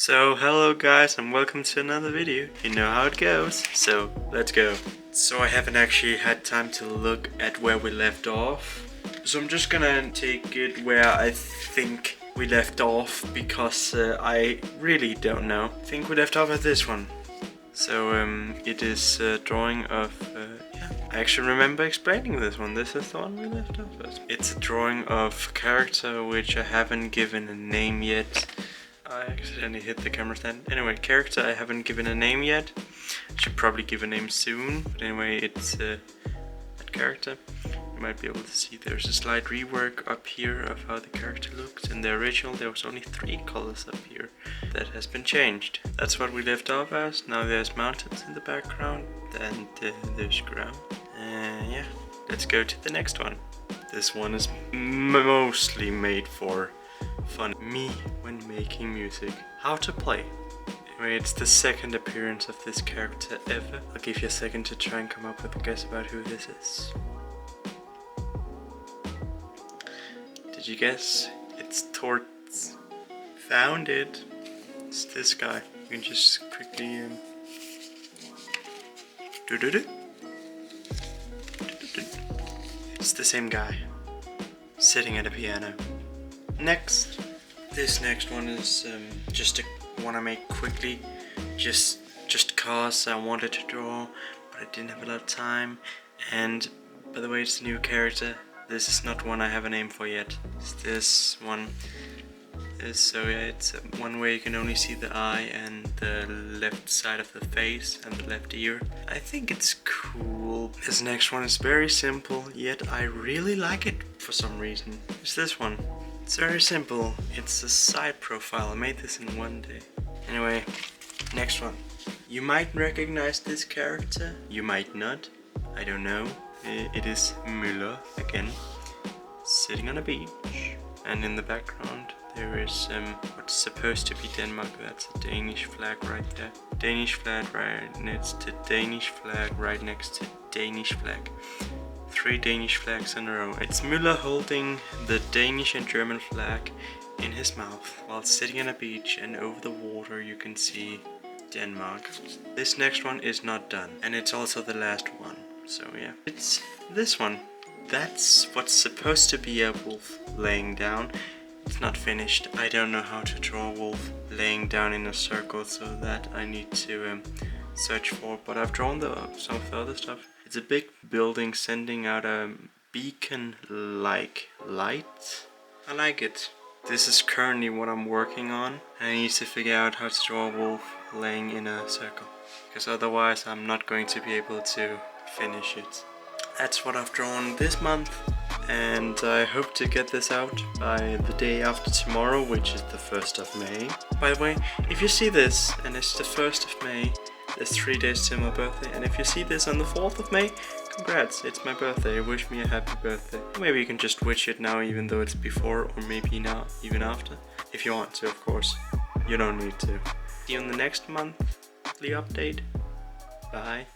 So hello guys and welcome to another video. You know how it goes, so let's go. So I haven't actually had time to look at where we left off, so I'm just gonna take it where I think we left off because I really don't know. I think we left off at this one. So it is a drawing of yeah, I actually remember explaining this one. This is the one we left off at. It's a drawing of character which I haven't given a name yet. I accidentally hit the camera stand. Anyway, character I haven't given a name yet. I should probably give a name soon. But anyway, it's that character. You might be able to see there's a slight rework up here of how the character looked. In the original there was only 3 colors up here. That has been changed. That's what we left off as. Now there's mountains in the background and there's ground. Yeah, let's go to the next one. This one is mostly made for fun. Me when making music. How to play. Anyway, it's the second appearance of this character ever. I'll give you a second to try and come up with a guess about who this is. Did you guess? It's Torts. Found it. It's this guy. You can just quickly It's the same guy. Sitting at a piano. Next. This next one is just want to make quickly, just cause I wanted to draw, but I didn't have a lot of time. And by the way, it's a new character. This is not one I have a name for yet. It's this one. So yeah, it's one where you can only see the eye and the left side of the face and the left ear. I think it's cool. This next one is very simple, yet I really like it for some reason. It's this one. It's very simple. It's a side profile. I made this in one day. Anyway, next one. You might recognize this character. You might not. I don't know. It is Müller again, sitting on a beach. And in the background there is what's supposed to be Denmark. That's a Danish flag right there. Danish flag right next to Danish flag right next to Danish flag. 3 Danish flags in a row. It's Müller holding the Danish and German flag in his mouth while sitting on a beach, and over the water you can see Denmark. This next one is not done, and it's also the last one. So yeah, it's this one. That's what's supposed to be a wolf laying down. It's not finished. I don't know how to draw a wolf laying down in a circle, so that I need to search for, but I've drawn some of the other stuff. It's a big building sending out a beacon-like light. I like it. This is currently what I'm working on. I need to figure out how to draw a wolf laying in a circle, because otherwise I'm not going to be able to finish it. That's what I've drawn this month, and I hope to get this out by the day after tomorrow, which is the 1st of May. By the way, if you see this and it's the 1st of May, there's 3 days to my birthday, and if you see this on the 4th of May, congrats, it's my birthday. Wish me a happy birthday. Maybe you can just wish it now even though it's before, or maybe now even after. If you want to, of course. You don't need to. See you in the next monthly update. Bye.